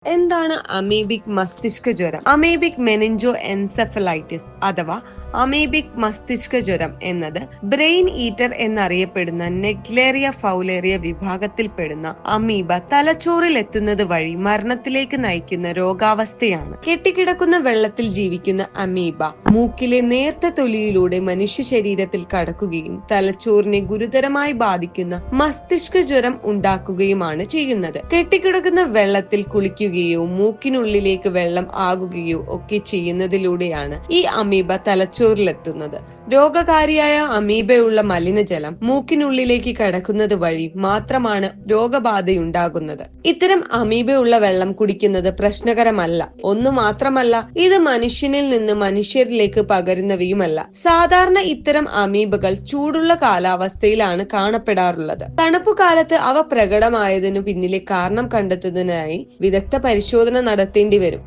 എന്താണ് അമീബിക് മസ്തിഷ്ക ജ്വരം? അമീബിക് മെനിഞ്ചോ എൻസെഫലൈറ്റിസ് അഥവാ അമീബിക് മസ്തിഷ്ക ജ്വരം എന്നത് ബ്രെയിൻ ഈറ്റർ എന്നറിയപ്പെടുന്ന നെഗ്ലേറിയ ഫൗലേറിയ വിഭാഗത്തിൽപ്പെടുന്ന അമീബ തലച്ചോറിൽ എത്തുന്നത് വഴി മരണത്തിലേക്ക് നയിക്കുന്ന രോഗാവസ്ഥയാണ്. കെട്ടിക്കിടക്കുന്ന വെള്ളത്തിൽ ജീവിക്കുന്ന അമീബ മൂക്കിലെ നേർത്ത തൊലിയിലൂടെ മനുഷ്യ ശരീരത്തിൽ കടക്കുകയും തലച്ചോറിനെ ഗുരുതരമായി ബാധിക്കുന്ന മസ്തിഷ്ക ജ്വരം ഉണ്ടാക്കുകയുമാണ് ചെയ്യുന്നത്. കെട്ടിക്കിടക്കുന്ന വെള്ളത്തിൽ കുളിക്കുകയോ മൂക്കിനുള്ളിലേക്ക് വെള്ളം ആകുകയോ ഒക്കെ ചെയ്യുന്നതിലൂടെയാണ് ഈ അമീബ തലച്ചോറിലെത്തുന്നത്. രോഗകാരിയായ അമീബയുള്ള മലിനജലം മൂക്കിനുള്ളിലേക്ക് കടക്കുന്നത് വഴി മാത്രമാണ് രോഗബാധയുണ്ടാകുന്നത്. ഇത്തരം അമീബയുള്ള വെള്ളം കുടിക്കുന്നത് പ്രശ്നകരമല്ല. ഒന്നു മാത്രമല്ല, ഇത് മനുഷ്യനിൽ നിന്ന് മനുഷ്യരിലേക്ക് പകരുന്നവയുമല്ല. സാധാരണ ഇത്തരം അമീബകൾ ചൂടുള്ള കാലാവസ്ഥയിലാണ് കാണപ്പെടാറുള്ളത്. തണുപ്പുകാലത്ത് അവ പ്രകടമായതിനു പിന്നിലെ കാരണം കണ്ടെത്തുന്നതിനായി വിദഗ്ധ പരിശോധന നടത്തേണ്ടി വരും.